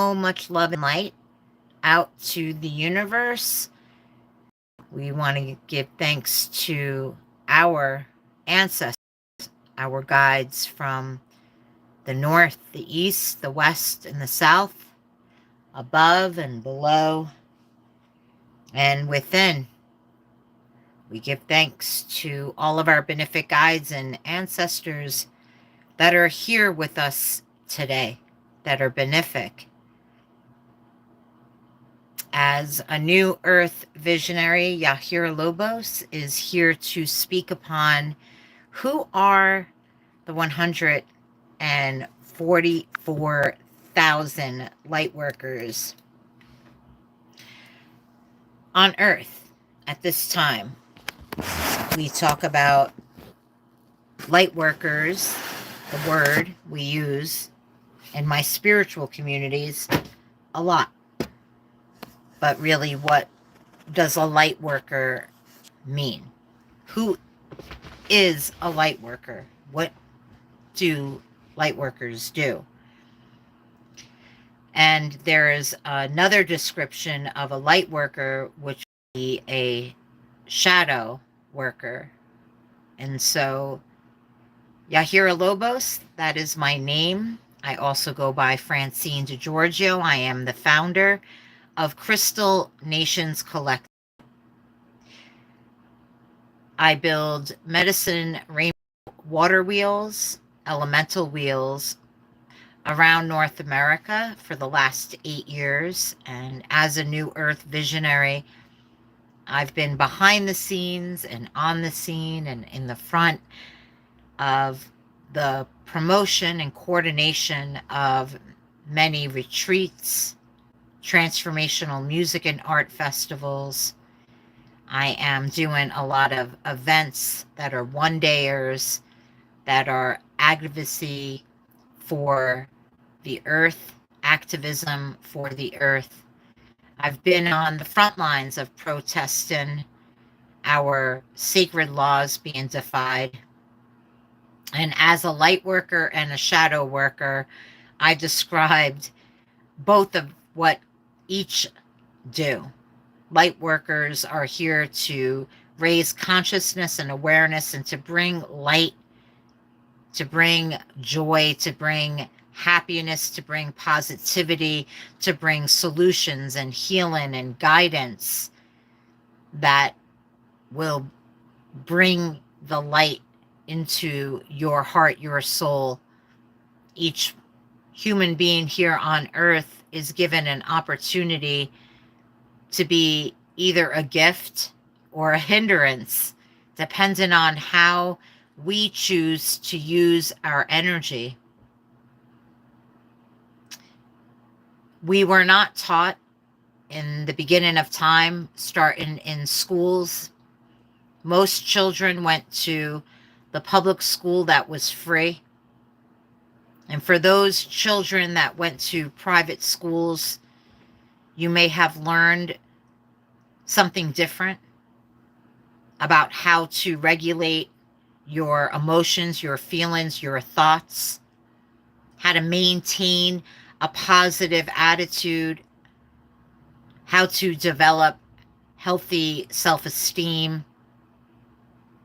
so much love and light out to the universe. We want to give thanks to our ancestors, our guides from the north, the east, the west, and the south, above and below, and within. We give thanks to all of our benefic guides and ancestors that are here with us today, that are benefic. As a new earth visionary, Yahira Lobos is here to speak upon who are the 144,000 light workers on earth at this time. We talk about light workers, the word we use in my spiritual communities a lot. But really, what does a light worker mean? Who is a light worker? What do light workers do? And there is another description of a light worker, which would be a shadow worker. And so, Yahira Lobos, that is my name. I also go by Francine DeGiorgio. I am the founder of Crystal Nations Collective. I build medicine rainbow water wheels, elemental wheels around North America for the last 8 years. And as a New Earth visionary, I've been behind the scenes and on the scene and in the front of the promotion and coordination of many retreats, transformational music and art festivals. I am doing a lot of events that are one-dayers, that are advocacy for the earth, activism for the earth. I've been on the front lines of protesting our sacred laws being defied. And as a light worker and a shadow worker, I described both of what each do. Light workers are here to raise consciousness and awareness and to bring light, to bring joy, to bring happiness, to bring positivity, to bring solutions and healing and guidance that will bring the light into your heart, your soul. Each human being here on earth is given an opportunity to be either a gift or a hindrance, depending on how we choose to use our energy. We were not taught in the beginning of time, starting in schools. Most children went to the public school that was free. And for those children that went to private schools, you may have learned something different about how to regulate your emotions, your feelings, your thoughts, how to maintain a positive attitude, how to develop healthy self-esteem,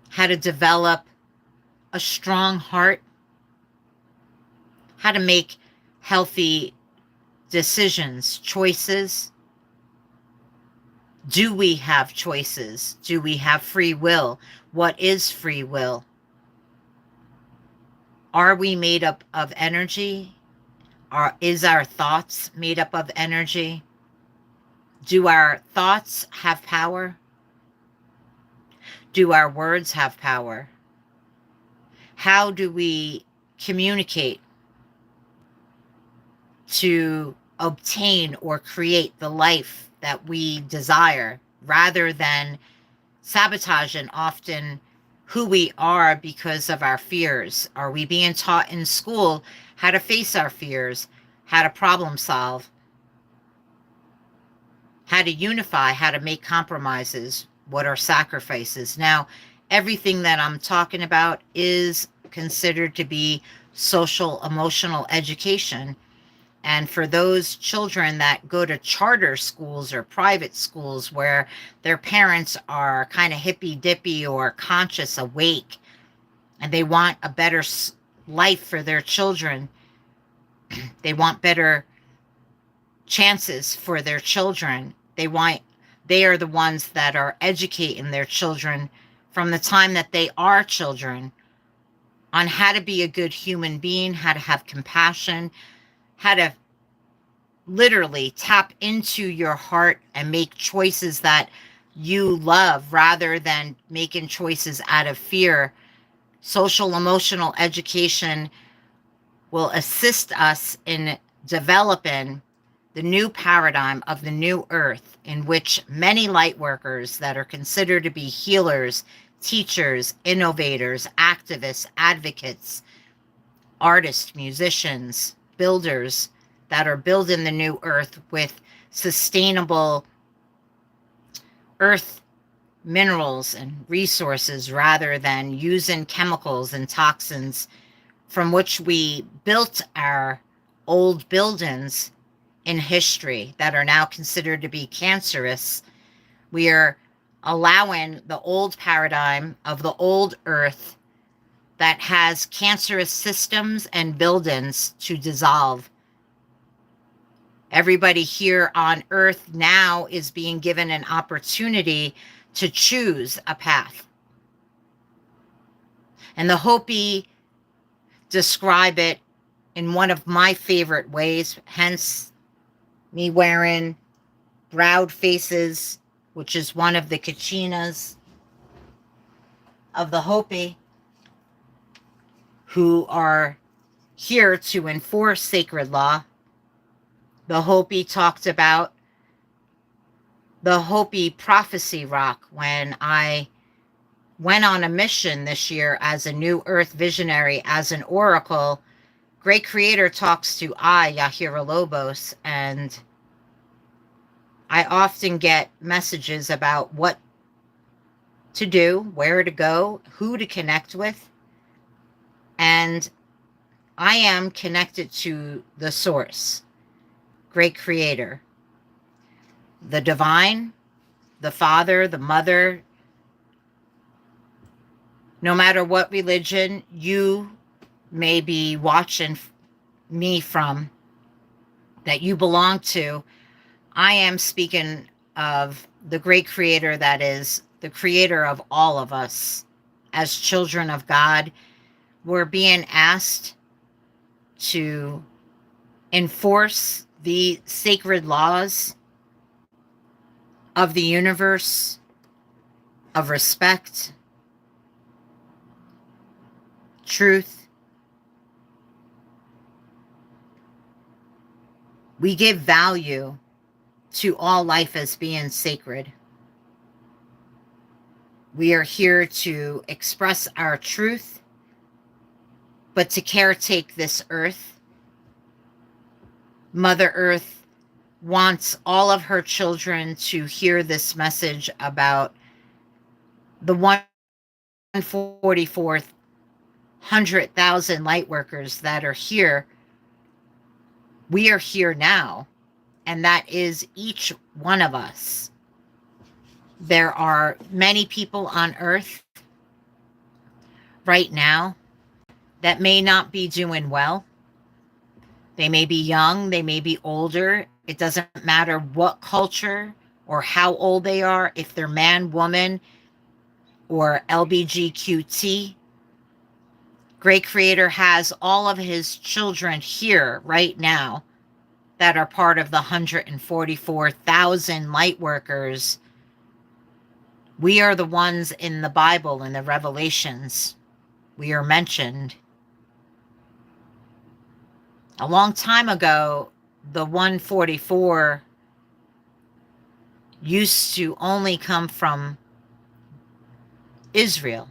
how to develop a strong heart, how to make healthy decisions, choices. Do we have choices? Do we have free will? What is free will? Are we made up of energy? Is our thoughts made up of energy? Do our thoughts have power? Do our words have power? How do we communicate to obtain or create the life that we desire, rather than sabotaging often who we are because of our fears? Are we being taught in school how to face our fears, how to problem solve, how to unify, how to make compromises? What are sacrifices? Now, everything that I'm talking about is considered to be social emotional education, And for those children that go to charter schools or private schools where their parents are kind of hippy dippy or conscious awake and they want a better life for their children, they want better chances for their children. They are the ones that are educating their children from the time that they are children on how to be a good human being, how to have compassion, how to literally tap into your heart and make choices that you love rather than making choices out of fear. Social emotional education will assist us in developing the new paradigm of the new earth, in which many light workers that are considered to be healers, teachers, innovators, activists, advocates, artists, musicians, builders that are building the new earth with sustainable earth minerals and resources rather than using chemicals and toxins from which we built our old buildings in history that are now considered to be cancerous. We are allowing the old paradigm of the old earth that has cancerous systems and buildings to dissolve. Everybody here on earth now is being given an opportunity to choose a path. And the Hopi describe it in one of my favorite ways, hence me wearing browed faces, which is one of the kachinas of the Hopi, who are here to enforce sacred law. The Hopi talked about the Hopi Prophecy Rock when I went on a mission this year as a New Earth visionary, as an oracle. Great Creator talks to Yahaira Lobos, and I often get messages about what to do, where to go, who to connect with. And I am connected to the source, Great Creator, the divine, the Father, the Mother. No matter what religion you may be watching me from, that you belong to, I am speaking of the Great Creator that is the creator of all of us. As children of God, we're being asked to enforce the sacred laws of the universe, of respect, truth. We give value to all life as being sacred. We are here to express our truth, but to caretake this earth. Mother Earth wants all of her children to hear this message about the 144,000 light workers that are here. We are here now, and that is each one of us. There are many people on earth right now that may not be doing well. They may be young, they may be older. It doesn't matter what culture or how old they are, if they're man, woman, or LBGQT. Great Creator has all of his children here right now that are part of the 144,000 light workers. We are the ones in the Bible, in the Revelations. We are mentioned. A long time ago, the 144 used to only come from Israel,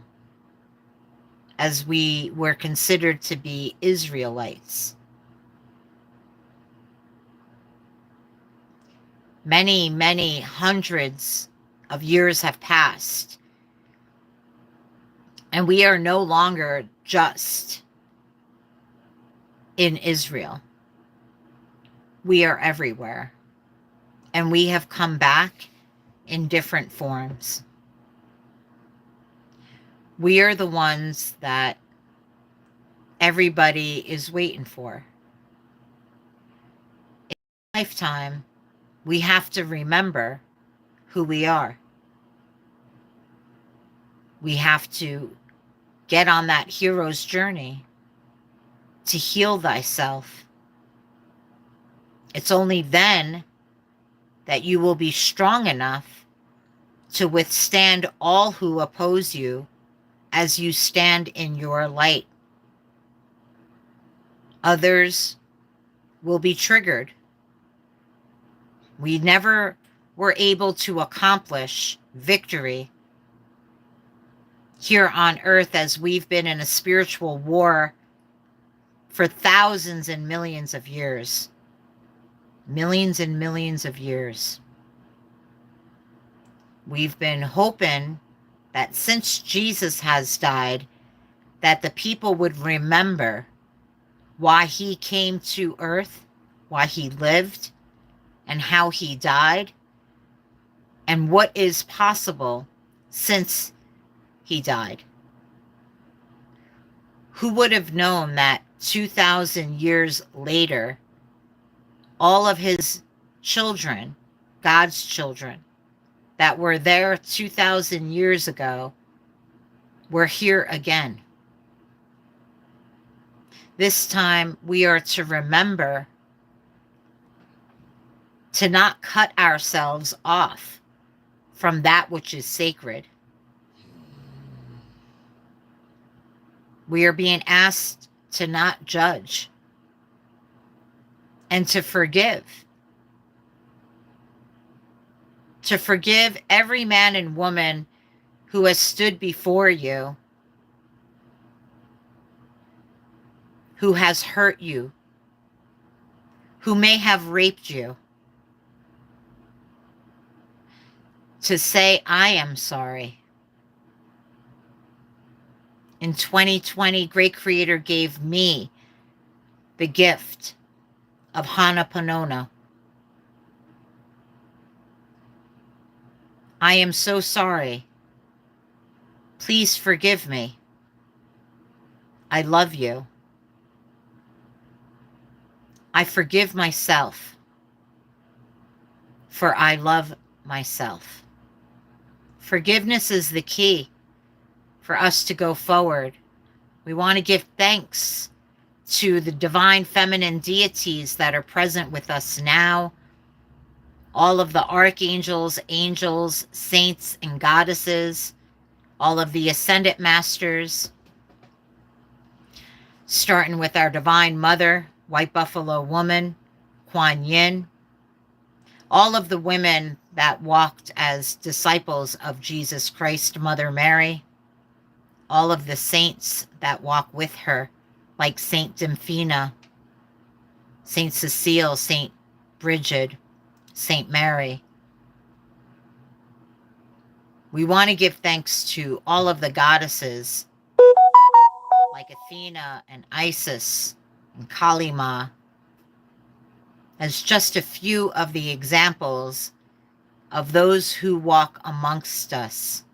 as we were considered to be Israelites. Many, many hundreds of years have passed, and we are no longer just in Israel. We are everywhere, and we have come back in different forms. We are the ones that everybody is waiting for. In a lifetime, we have to remember who we are. We have to get on that hero's journey to heal thyself. It's only then that you will be strong enough to withstand all who oppose you as you stand in your light. Others will be triggered. We never were able to accomplish victory here on earth as we've been in a spiritual war for thousands and millions of years. Millions and millions of years. We've been hoping that since Jesus has died, that the people would remember why he came to earth, why he lived, and how he died, and what is possible since he died. Who would have known that 2,000 years later, all of his children, God's children, that were there 2,000 years ago, were here again? This time we are to remember to not cut ourselves off from that which is sacred. We are being asked to not judge and to forgive. To forgive every man and woman who has stood before you, who has hurt you, who may have raped you. To say, I am sorry. In 2020, Great Creator gave me the gift of Ho'oponopono. I am so sorry. Please forgive me. I love you. I forgive myself, for I love myself. Forgiveness is the key for us to go forward. We want to give thanks to the divine feminine deities that are present with us now, all of the archangels, angels, saints, and goddesses, all of the ascended masters, starting with our divine mother, White Buffalo Woman, Kuan Yin, all of the women that walked as disciples of Jesus Christ, Mother Mary, all of the saints that walk with her, like Saint Dymphina, Saint Cecile, Saint Bridget, Saint Mary. We want to give thanks to all of the goddesses, like Athena and Isis and Kali Ma, as just a few of the examples of those who walk amongst us.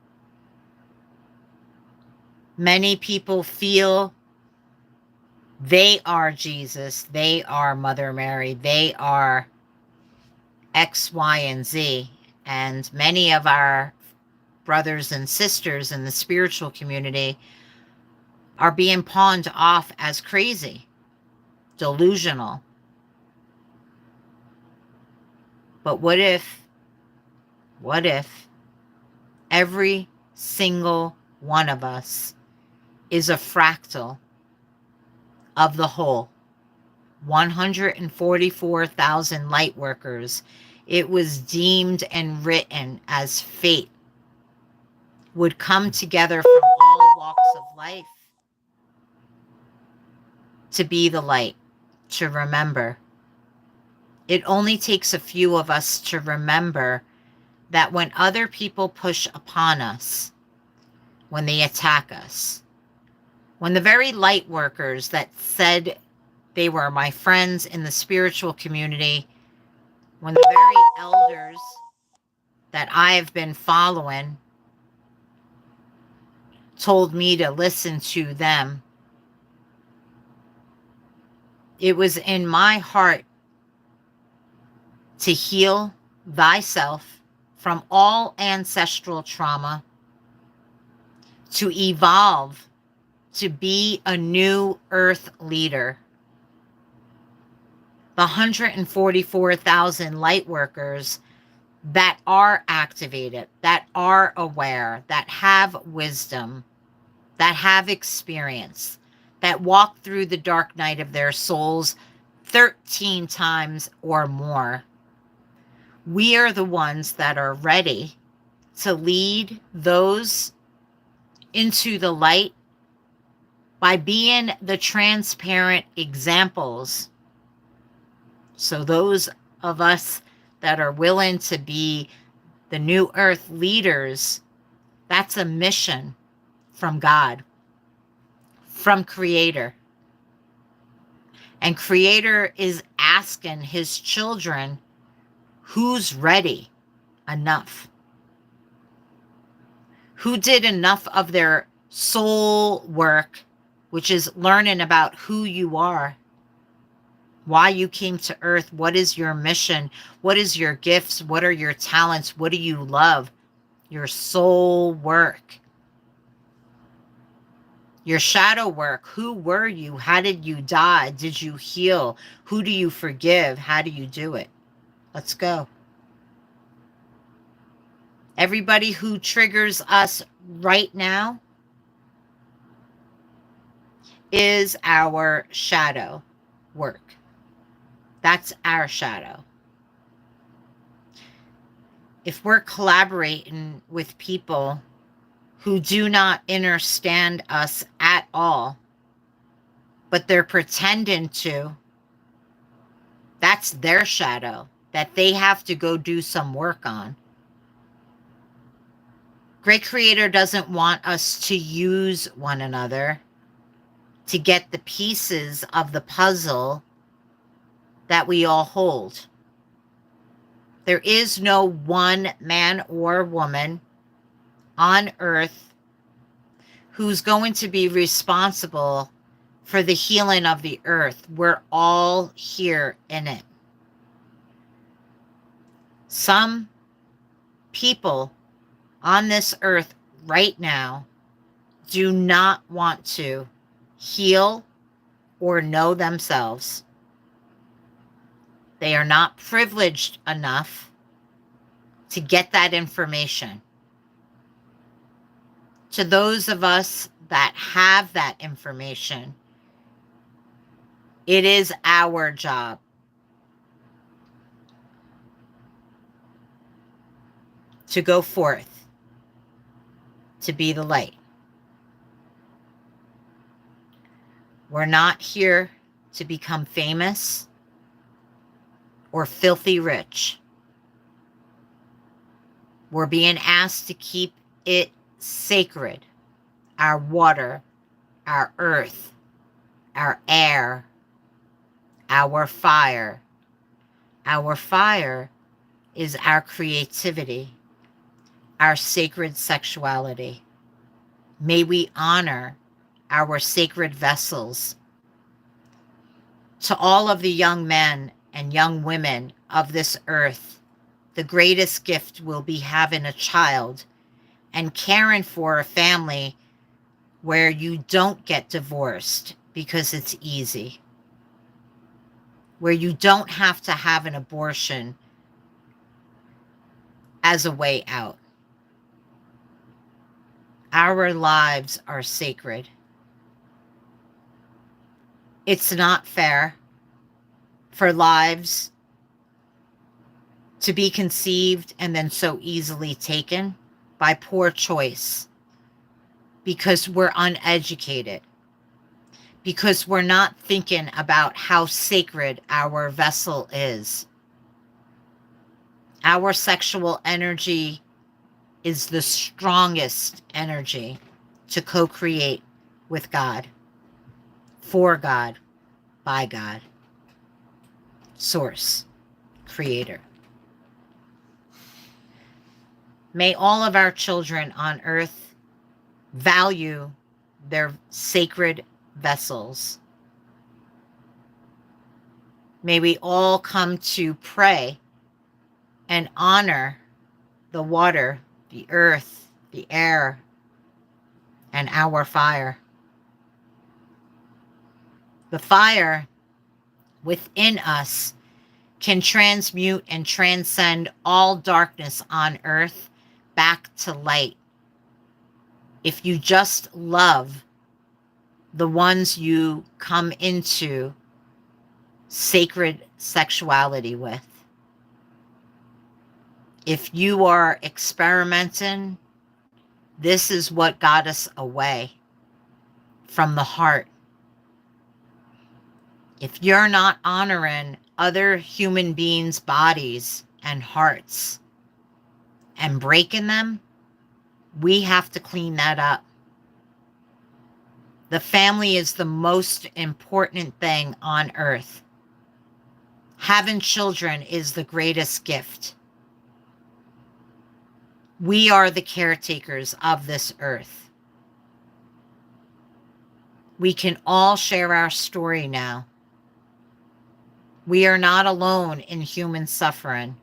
Many people feel they are Jesus, they are Mother Mary, they are X, Y, and Z. And many of our brothers and sisters in the spiritual community are being pawned off as crazy, delusional. But what if every single one of us is a fractal of the whole? 144,000 light workers. It was deemed and written as fate would come together from all walks of life to be the light, to remember. It only takes a few of us to remember that when other people push upon us, when they attack us, when the very light workers that said They were my friends in the spiritual community when the very elders that I have been following told me to listen to them. It was in my heart to heal thyself from all ancestral trauma, to evolve, to be a new earth leader. The 144,000 light workers that are activated, that are aware, that have wisdom, that have experience, that walk through the dark night of their souls 13 times or more. We are the ones that are ready to lead those into the light by being the transparent examples. So those of us that are willing to be the new earth leaders, that's a mission from God, from Creator. And Creator is asking his children, who's ready enough? Who did enough of their soul work, which is learning about who you are, why you came to earth, what is your mission, what is your gifts, what are your talents, what do you love, your soul work, your shadow work. Who were you? How did you die? Did you heal? Who do you forgive? How do you do it? Let's go. Everybody who triggers us right now is our shadow work. That's our shadow. If we're collaborating with people who do not understand us at all, but they're pretending to, that's their shadow that they have to go do some work on. Great Creator doesn't want us to use one another to get the pieces of the puzzle that we all hold. There is no one man or woman on earth who's going to be responsible for the healing of the earth. We're all here in it. Some people on this earth right now do not want to heal or know themselves. They are not privileged enough to get that information. To those of us that have that information, it is our job to go forth, to be the light. We're not here to become famous or filthy rich. We're being asked to keep it sacred. Our water, our earth, our air, our fire. Our fire is our creativity, our sacred sexuality. May we honor our sacred vessels. To all of the young men and young women of this earth, the greatest gift will be having a child and caring for a family where you don't get divorced because it's easy, where you don't have to have an abortion as a way out. Our lives are sacred. It's not fair for lives to be conceived and then so easily taken by poor choice, because we're uneducated, because we're not thinking about how sacred our vessel is. Our sexual energy is the strongest energy to co-create with God, for God, by God, Source, Creator. May all of our children on earth value their sacred vessels. May we all come to pray and honor the water, the earth, the air, and our fire. The fire within us can transmute and transcend all darkness on earth back to light. If you just love the ones you come into sacred sexuality with. If you are experimenting, this is what got us away from the heart. If you're not honoring other human beings' bodies and hearts and breaking them, we have to clean that up. The family is the most important thing on earth. Having children is the greatest gift. We are the caretakers of this earth. We can all share our story now. We are not alone in human suffering.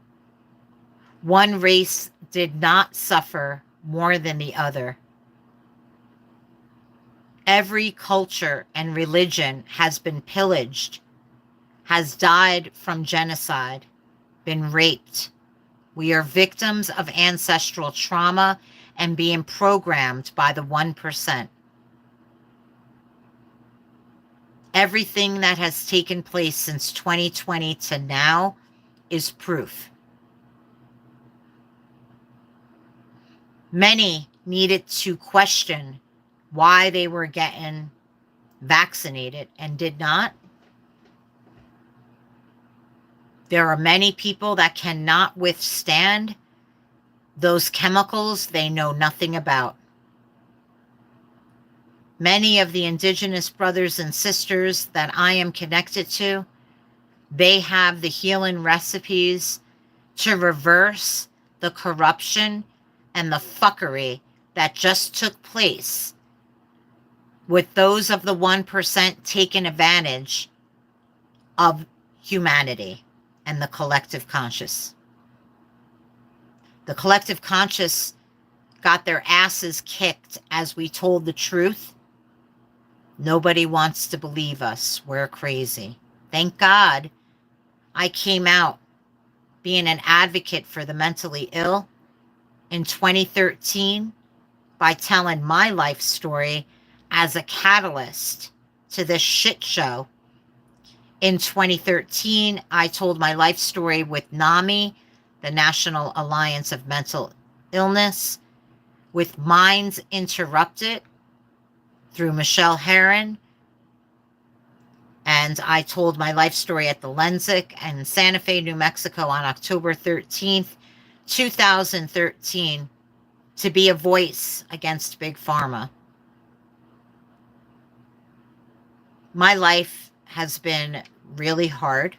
One race did not suffer more than the other. Every culture and religion has been pillaged, has died from genocide, been raped. We are victims of ancestral trauma and being programmed by the 1%. Everything that has taken place since 2020 to now is proof. Many needed to question why they were getting vaccinated and did not. There are many people that cannot withstand those chemicals they know nothing about. Many of the indigenous brothers and sisters that I am connected to, they have the healing recipes to reverse the corruption and the fuckery that just took place with those of the 1% taking advantage of humanity and the collective conscious. The collective conscious got their asses kicked as we told the truth. Nobody wants to believe us. We're crazy. Thank God I came out being an advocate for the mentally ill in 2013 by telling my life story as a catalyst to this shit show. In 2013, I told my life story with NAMI, the National Alliance of Mental Illness, with Minds Interrupted through Michelle Herron. And I told my life story at the Lensic in Santa Fe, New Mexico on October 13th, 2013, to be a voice against Big Pharma. My life has been really hard.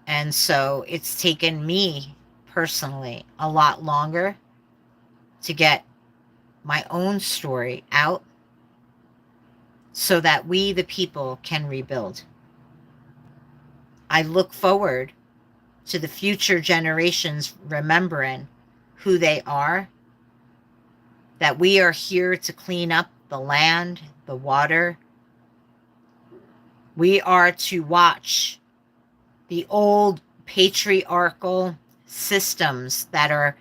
And so it's taken me personally a lot longer to get my own story out so that we, the people, can rebuild. I look forward to the future generations remembering who they are, that we are here to clean up the land, the water. We are to watch the old patriarchal systems that are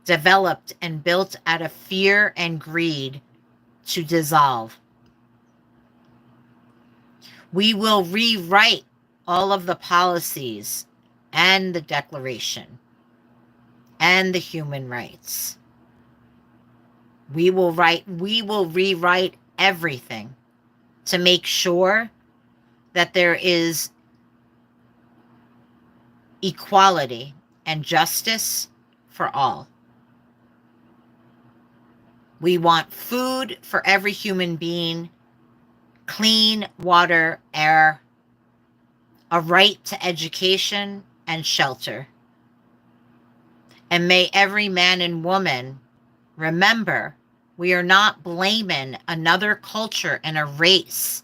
developed and built out of fear and greed to dissolve. We will rewrite all of the policies and the Declaration and the human rights. We will rewrite everything to make sure that there is equality and justice for all. We want food for every human being, clean water, air, a right to education and shelter. And may every man and woman remember, we are not blaming another culture and a race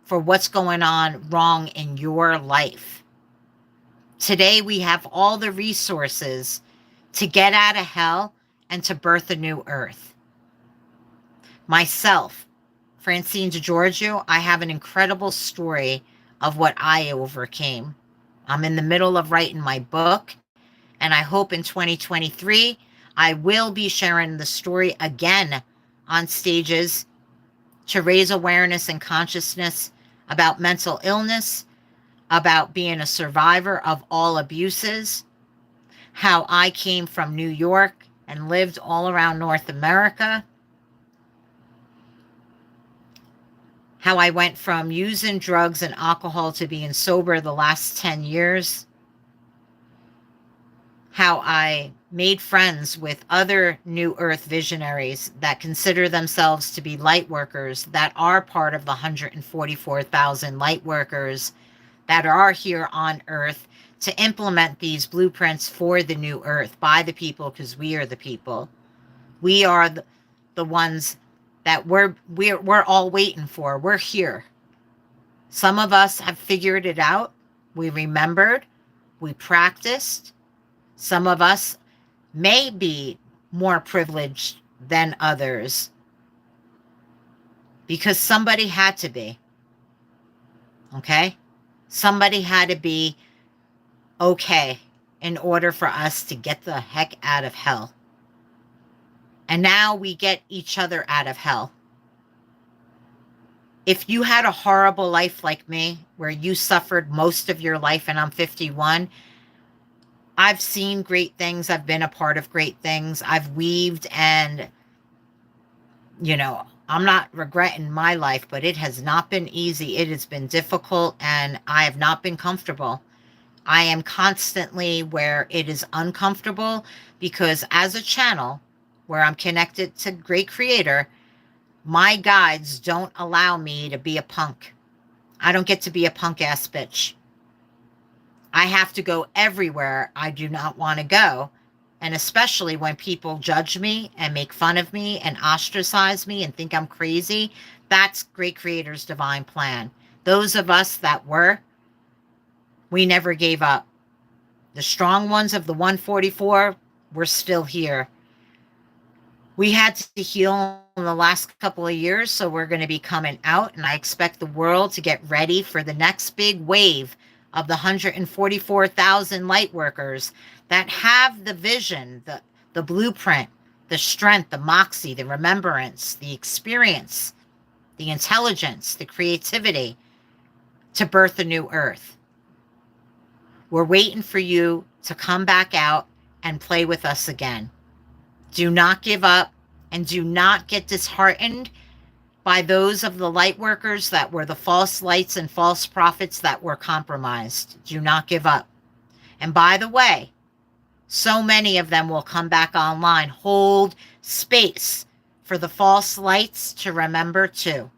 for what's going on wrong in your life. Today, we have all the resources to get out of hell and to birth a new earth. Myself, Francine DeGiorgio, I have an incredible story of what I overcame. I'm in the middle of writing my book, and I hope in 2023 I will be sharing the story again on stages to raise awareness and consciousness about mental illness, about being a survivor of all abuses, how I came from New York and lived all around North America, how I went from using drugs and alcohol to being sober the last 10 years, how I made friends with other New Earth visionaries that consider themselves to be light workers, that are part of the 144,000 light workers that are here on Earth to implement these blueprints for the New Earth by the people, because we are the people. We are the ones that we're all waiting for. We're here. Some of us have figured it out. We remembered. We practiced. Some of us may be more privileged than others because somebody had to be. Okay? Somebody had to be okay in order for us to get the heck out of hell. And now we get each other out of hell. If you had a horrible life like me, where you suffered most of your life, and I'm 51, I've seen great things. I've been a part of great things. I've weaved, and, I'm not regretting my life, but it has not been easy. It has been difficult, and I have not been comfortable. I am constantly where it is uncomfortable, because as a channel where I'm connected to Great Creator, my guides don't allow me to be a punk. I don't get to be a punk ass bitch. I have to go everywhere I do not want to go. And especially when people judge me and make fun of me and ostracize me and think I'm crazy, that's Great Creator's divine plan. Those of us that we never gave up. The strong ones of the 144, we're still here. We had to heal in the last couple of years, so we're going to be coming out, and I expect the world to get ready for the next big wave of the 144,000 light workers that have the vision, the blueprint, the strength, the moxie, the remembrance, the experience, the intelligence, the creativity to birth a new earth. We're waiting for you to come back out and play with us again. Do not give up, and do not get disheartened by those of the light workers that were the false lights and false prophets that were compromised. Do not give up. And by the way, so many of them will come back online. Hold space for the false lights to remember too.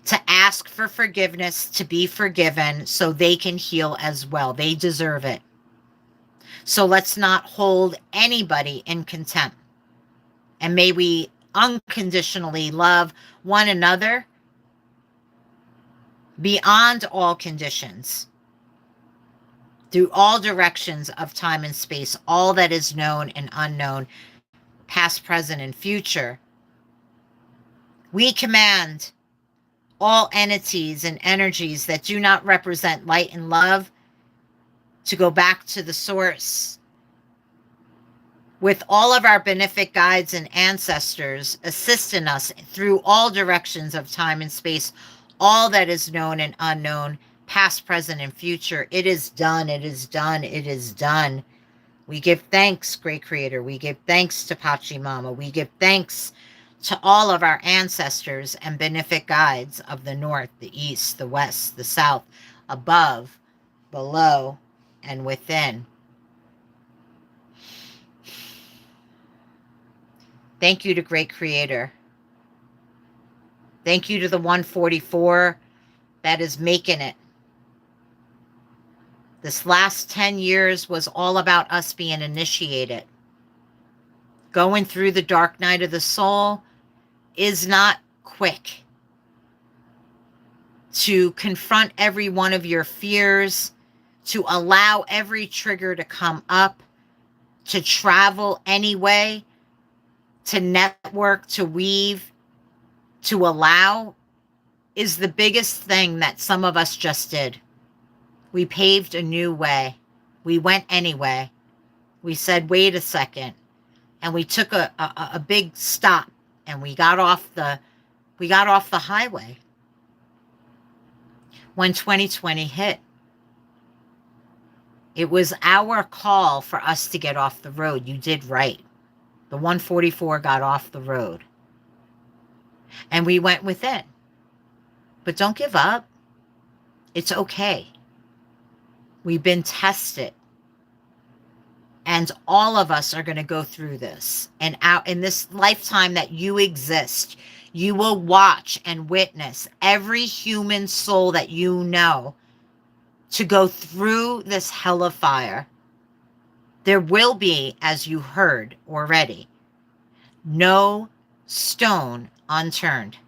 To ask for forgiveness, to be forgiven, so they can heal as well. They deserve it. So let's not hold anybody in contempt. And may we unconditionally love one another beyond all conditions, through all directions of time and space, all that is known and unknown, past, present, and future. We command all entities and energies that do not represent light and love to go back to the source. With all of our benefic guides and ancestors assisting us through all directions of time and space, all that is known and unknown, past, present, and future. It is done. It is done. It is done. We give thanks, Great Creator. We give thanks to Pachamama. We give thanks to all of our ancestors and benefic guides of the north, the east, the west, the south, above, below, and within. Thank you to Great Creator. Thank you to the 144 that is making it. This last 10 years was all about us being initiated. Going through the dark night of the soul is not quick. To confront every one of your fears, to allow every trigger to come up, to travel anyway, to network, to weave, to allow, is the biggest thing that some of us just did. We paved a new way. We went anyway. We said, wait a second. And we took a big stop, and we got off the highway when 2020 hit. It was our call for us to get off the road. You did right. The 144 got off the road. And we went within. But don't give up. It's okay. We've been tested. And all of us are going to go through this. And out in this lifetime that you exist, you will watch and witness every human soul that you know to go through this hell of fire. There will be, as you heard already, no stone unturned.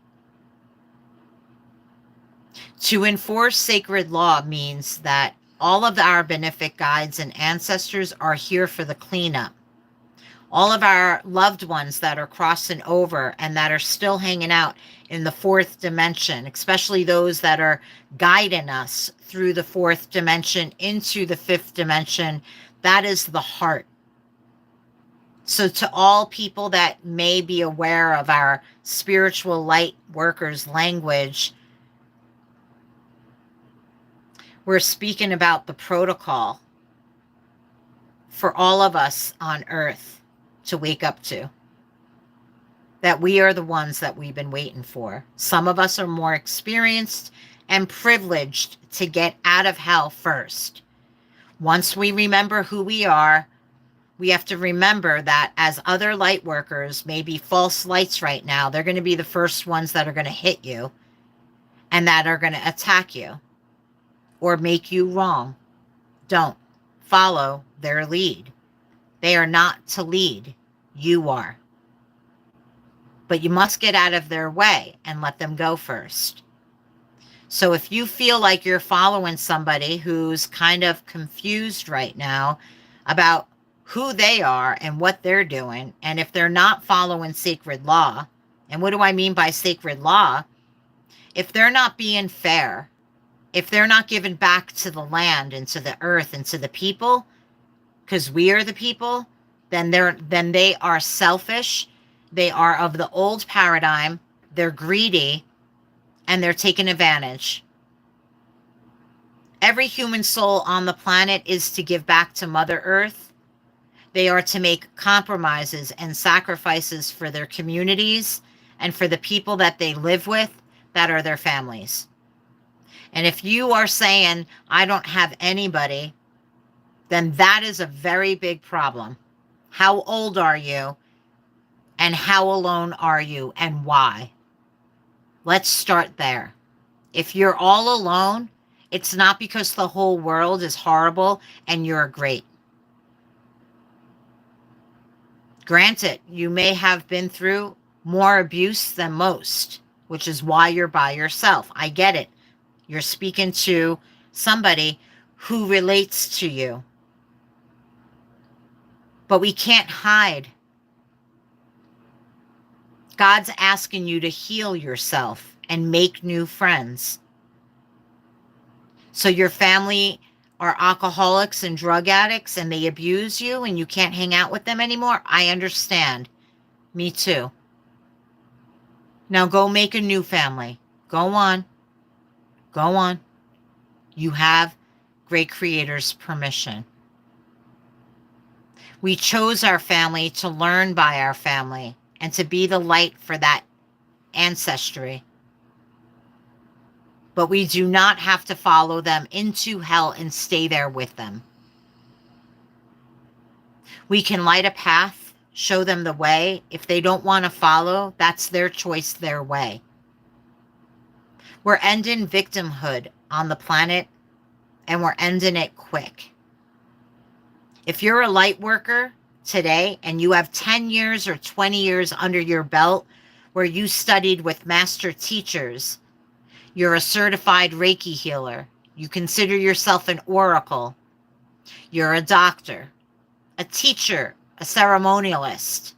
To enforce sacred law means that all of our benefic guides and ancestors are here for the cleanup. All of our loved ones that are crossing over and that are still hanging out in the fourth dimension, especially those that are guiding us through the fourth dimension into the fifth dimension, that is the heart. So to all people that may be aware of our spiritual light workers language, we're speaking about the protocol for all of us on earth to wake up to. That we are the ones that we've been waiting for. Some of us are more experienced and privileged to get out of hell first. Once we remember who we are, we have to remember that as other light workers may be false lights right now, they're going to be the first ones that are going to hit you and that are going to attack you or make you wrong. Don't follow their lead. They are not to lead. You are. But you must get out of their way and let them go first. So if you feel like you're following somebody who's kind of confused right now about who they are and what they're doing, and if they're not following sacred law, and what do I mean by sacred law? If they're not being fair, if they're not giving back to the land and to the earth and to the people, because we are the people, then they are selfish. They are of the old paradigm. They're greedy, and they're taking advantage. Every human soul on the planet is to give back to Mother Earth. They are to make compromises and sacrifices for their communities and for the people that they live with that are their families. And if you are saying, I don't have anybody, then that is a very big problem. How old are you? And how alone are you and why? Let's start there. If you're all alone, it's not because the whole world is horrible and you're great. Granted, you may have been through more abuse than most, which is why you're by yourself. I get it. You're speaking to somebody who relates to you. But we can't hide. God's asking you to heal yourself and make new friends. So your family are alcoholics and drug addicts and they abuse you and you can't hang out with them anymore. I understand. Me too. Now go make a new family. Go on. Go on. You have Great Creator's permission. We chose our family to learn by our family and to be the light for that ancestry. But we do not have to follow them into hell and stay there with them. We can light a path, show them the way. If they don't want to follow, that's their choice, their way. We're ending victimhood on the planet, and we're ending it quick. If you're a light worker today and you have 10 years or 20 years under your belt where you studied with master teachers, you're a certified Reiki healer, you consider yourself an oracle, you're a doctor, a teacher, a ceremonialist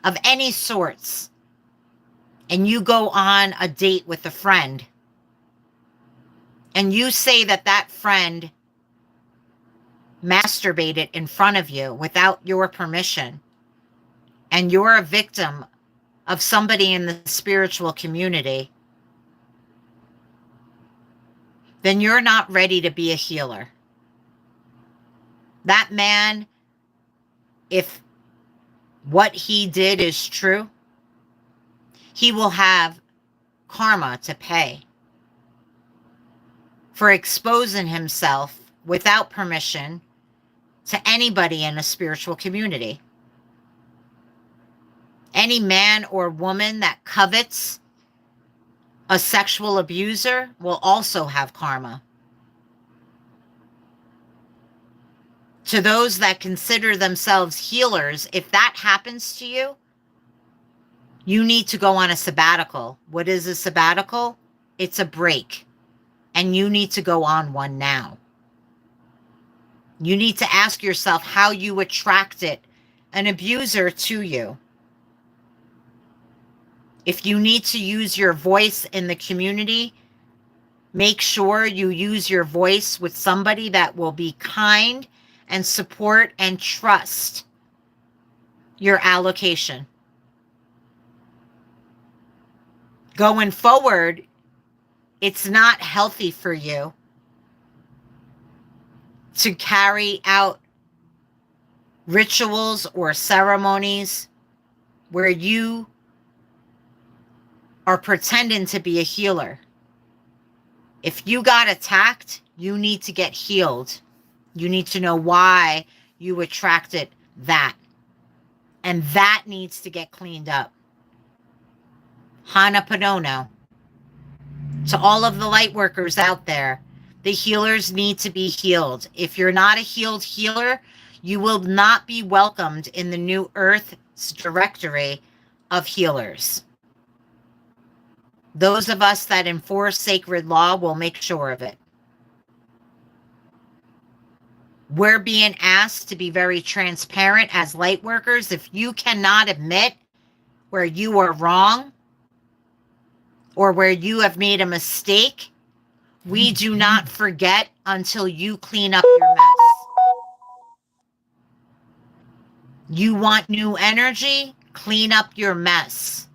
of any sorts, and you go on a date with a friend, and you say that that friend masturbated in front of you without your permission, and you're a victim of somebody in the spiritual community, then you're not ready to be a healer. That man, if what he did is true, he will have karma to pay for exposing himself without permission to anybody in a spiritual community. Any man or woman that covets a sexual abuser will also have karma. To those that consider themselves healers, if that happens to you, you need to go on a sabbatical. What is a sabbatical? It's a break. And you need to go on one now. You need to ask yourself how you attracted an abuser to you. If you need to use your voice in the community, make sure you use your voice with somebody that will be kind and support and trust your allocation. Going forward, it's not healthy for you to carry out rituals or ceremonies where you are pretending to be a healer. If you got attacked, you need to get healed. You need to know why you attracted that. And that needs to get cleaned up. Hanaponono. To all of the light workers out there, the healers need to be healed. If you're not a healed healer, you will not be welcomed in the New Earth's directory of healers. Those of us that enforce sacred law will make sure of it. We're being asked to be very transparent as light workers. If you cannot admit where you are wrong or where you have made a mistake, we do not forget until you clean up your mess. You want new energy? Clean up your mess.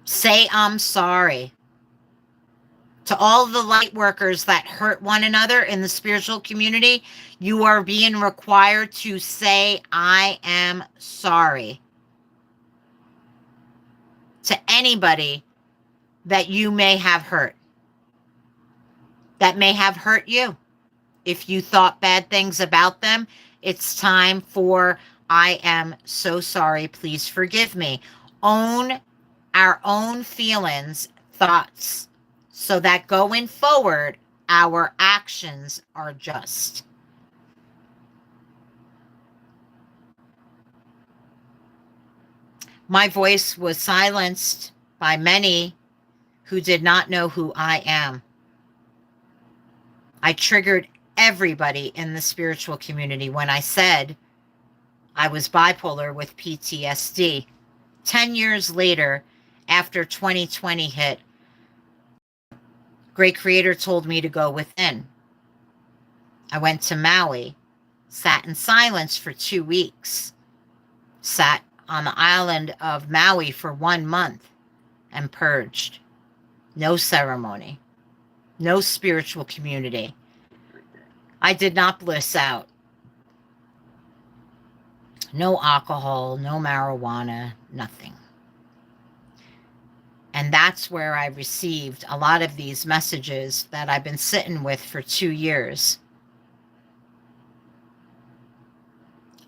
Say, I'm sorry. To all the light workers that hurt one another in the spiritual community, you are being required to say, I am sorry. To anybody that you may have hurt, that may have hurt you. If you thought bad things about them, it's time for, I am so sorry, please forgive me. Own our own feelings, thoughts, so that going forward, our actions are just. My voice was silenced by many who did not know who I am. I triggered everybody in the spiritual community when I said I was bipolar with PTSD. 10 years later, after 2020 hit, Great Creator told me to go within. I went to Maui, sat in silence for 2 weeks, sat on the island of Maui for 1 month and purged. No ceremony, no spiritual community. I did not bliss out. No alcohol, no marijuana, nothing. And that's where I received a lot of these messages that I've been sitting with for 2 years.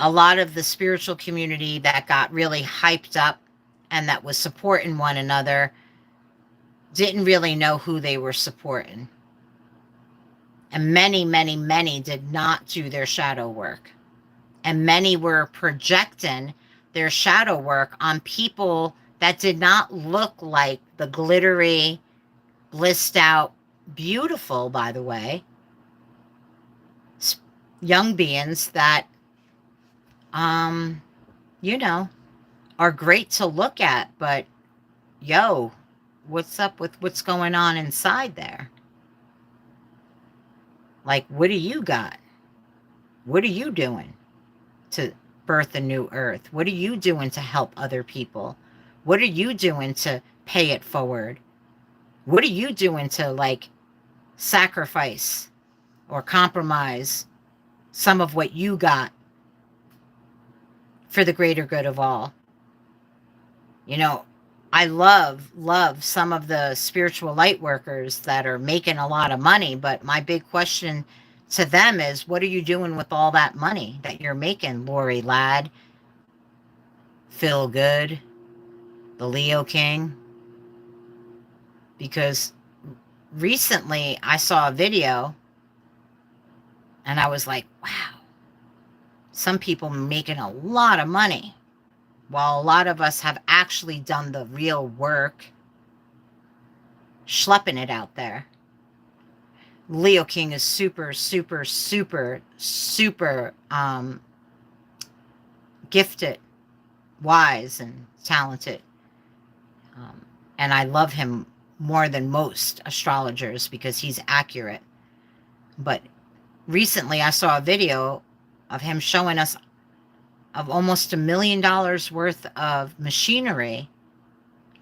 A lot of the spiritual community that got really hyped up and that was supporting one another didn't really know who they were supporting. And many, many, many did not do their shadow work. And many were projecting their shadow work on people that did not look like the glittery, blissed out, beautiful, by the way, young beings that, you know, are great to look at, but yo, what's up with what's going on inside there? Like, what do you got? What are you doing to birth a new earth? What are you doing to help other people? What are you doing to pay it forward? What are you doing to, like, sacrifice or compromise some of what you got for the greater good of all? You know, I love some of the spiritual light workers that are making a lot of money, but my big question to them is, what are you doing with all that money that you're making, Lori Ladd, Phil Good, the Leo King? Because recently I saw a video and I was like, wow, some people making a lot of money, while a lot of us have actually done the real work, schlepping it out there. Leo King is super, super, super, super gifted, wise, and talented. And I love him more than most astrologers because he's accurate. But recently I saw a video of him showing us of almost $1 million worth of machinery,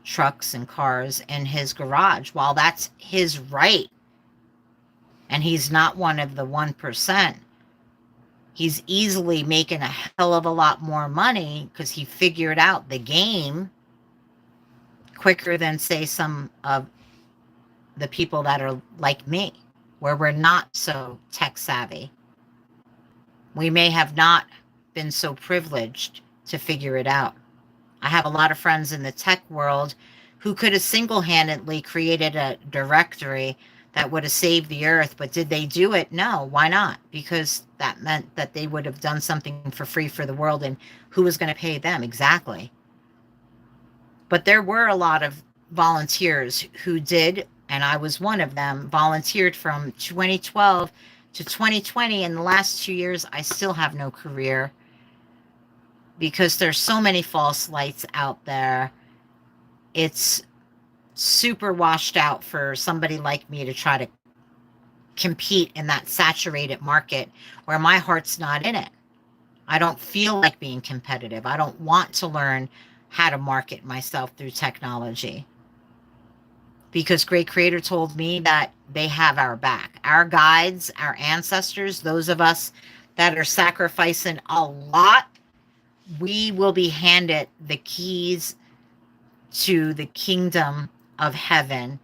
trucks and cars in his garage. While that's his right, and he's not one of the 1%, he's easily making a hell of a lot more money because he figured out the game quicker than, say, some of the people that are like me, where we're not so tech savvy. We may have not been so privileged to figure it out. I have a lot of friends in the tech world who could have single-handedly created a directory that would have saved the earth, but did they do it? No. Why not? Because that meant that they would have done something for free for the world, and who was going to pay them? Exactly. But there were a lot of volunteers who did, and I was one of them, volunteered from 2012 to 2020. In the last 2 years, I still have no career because there's so many false lights out there. It's super washed out for somebody like me to try to compete in that saturated market where my heart's not in it. I don't feel like being competitive. I don't want to learn how to market myself through technology, because Great Creator told me that they have our back. Our guides, our ancestors, those of us that are sacrificing a lot, we will be handed the keys to the kingdom of heaven.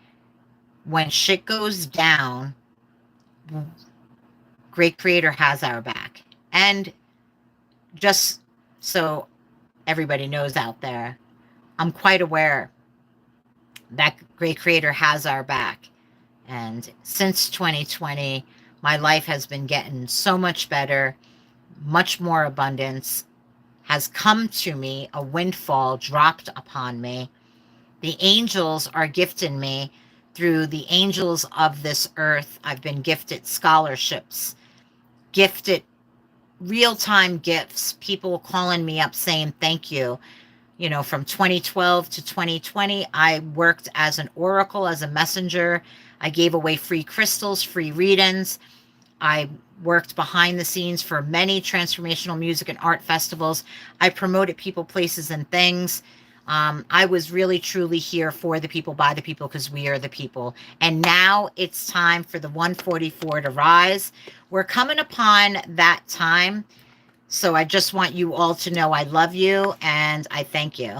When shit goes down, Great Creator has our back. And just so everybody knows out there, I'm quite aware that Great Creator has our back. And since 2020, my life has been getting so much better, much more abundance has come to me, a windfall dropped upon me. The angels are gifting me through the angels of this earth. I've been gifted scholarships, gifted real-time gifts, people calling me up saying thank you. You know, from 2012 to 2020, I worked as an oracle, as a messenger. I gave away free crystals, free readings. I worked behind the scenes for many transformational music and art festivals. I promoted people, places, and things. I was really, truly here for the people, by the people, because we are the people. And now it's time for the 144 to rise. We're coming upon that time. So I just want you all to know I love you and I thank you.